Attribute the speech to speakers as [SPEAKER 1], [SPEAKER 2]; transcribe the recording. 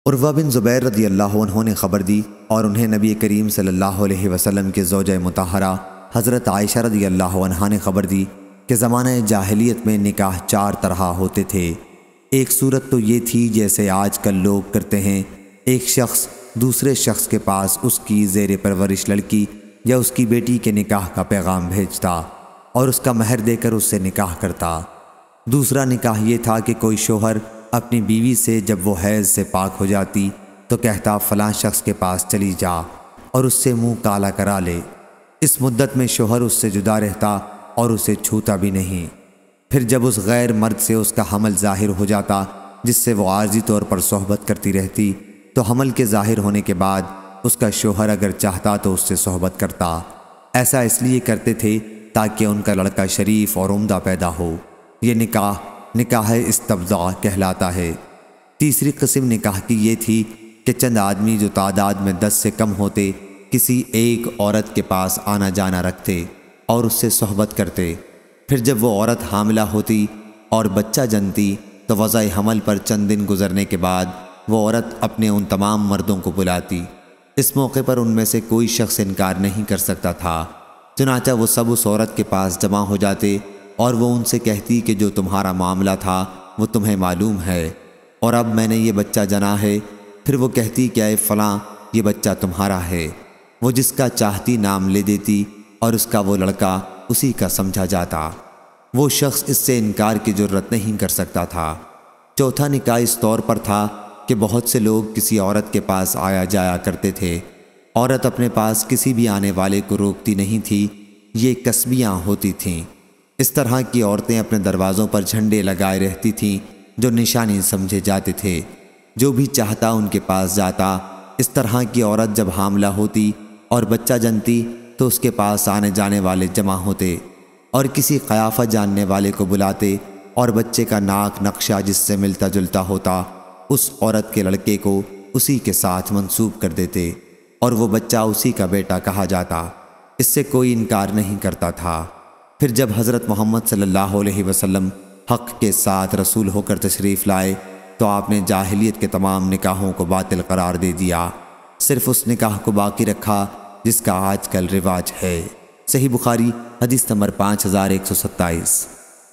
[SPEAKER 1] عروہ بن زبیر رضی اللہ عنہ نے خبر دی اور انہیں نبی کریم صلی اللہ علیہ وسلم کے زوجہ مطہرہ حضرت عائشہ رضی اللہ عنہا نے خبر دی کہ زمانہ جاہلیت میں نکاح 4 طرح ہوتے تھے۔ ایک صورت تو یہ تھی جیسے آج کل لوگ کرتے ہیں، ایک شخص دوسرے شخص کے پاس اس کی زیر پرورش لڑکی یا اس کی بیٹی کے نکاح کا پیغام بھیجتا اور اس کا مہر دے کر اس سے نکاح کرتا۔ دوسرا نکاح یہ تھا کہ کوئی شوہر اپنی بیوی سے جب وہ حیض سے پاک ہو جاتی تو کہتا فلاں شخص کے پاس چلی جا اور اس سے منہ کالا کرا لے۔ اس مدت میں شوہر اس سے جدا رہتا اور اسے چھوتا بھی نہیں۔ پھر جب اس غیر مرد سے اس کا حمل ظاہر ہو جاتا جس سے وہ عارضی طور پر صحبت کرتی رہتی تو حمل کے ظاہر ہونے کے بعد اس کا شوہر اگر چاہتا تو اس سے صحبت کرتا۔ ایسا اس لیے کرتے تھے تاکہ ان کا لڑکا شریف اور عمدہ پیدا ہو۔ یہ نکاح استبضاء کہلاتا ہے۔ تیسری قسم نکاح کی یہ تھی کہ چند آدمی جو تعداد میں 10 سے کم ہوتے کسی ایک عورت کے پاس آنا جانا رکھتے اور اس سے صحبت کرتے۔ پھر جب وہ عورت حاملہ ہوتی اور بچہ جنتی تو وضع حمل پر چند دن گزرنے کے بعد وہ عورت اپنے ان تمام مردوں کو بلاتی۔ اس موقع پر ان میں سے کوئی شخص انکار نہیں کر سکتا تھا، چنانچہ وہ سب اس عورت کے پاس جمع ہو جاتے اور وہ ان سے کہتی کہ جو تمہارا معاملہ تھا وہ تمہیں معلوم ہے اور اب میں نے یہ بچہ جنا ہے۔ پھر وہ کہتی کہ اے فلاں یہ بچہ تمہارا ہے۔ وہ جس کا چاہتی نام لے دیتی اور اس کا وہ لڑکا اسی کا سمجھا جاتا۔ وہ شخص اس سے انکار کی جرت نہیں کر سکتا تھا۔ چوتھا نکاح اس طور پر تھا کہ بہت سے لوگ کسی عورت کے پاس آیا جایا کرتے تھے۔ عورت اپنے پاس کسی بھی آنے والے کو روکتی نہیں تھی، یہ کسبیاں ہوتی تھیں۔ اس طرح کی عورتیں اپنے دروازوں پر جھنڈے لگائے رہتی تھیں جو نشانی سمجھے جاتے تھے، جو بھی چاہتا ان کے پاس جاتا۔ اس طرح کی عورت جب حاملہ ہوتی اور بچہ جنتی تو اس کے پاس آنے جانے والے جمع ہوتے اور کسی قیافہ جاننے والے کو بلاتے اور بچے کا ناک نقشہ جس سے ملتا جلتا ہوتا اس عورت کے لڑکے کو اسی کے ساتھ منسوب کر دیتے اور وہ بچہ اسی کا بیٹا کہا جاتا۔ اس سے کوئی انکار نہیں کرتا تھا۔ پھر جب حضرت محمد صلی اللہ علیہ وسلم حق کے ساتھ رسول ہو کر تشریف لائے تو آپ نے جاہلیت کے تمام نکاحوں کو باطل قرار دے دیا، صرف اس نکاح کو باقی رکھا جس کا آج کل رواج ہے۔ صحیح بخاری حدیث نمبر 5127۔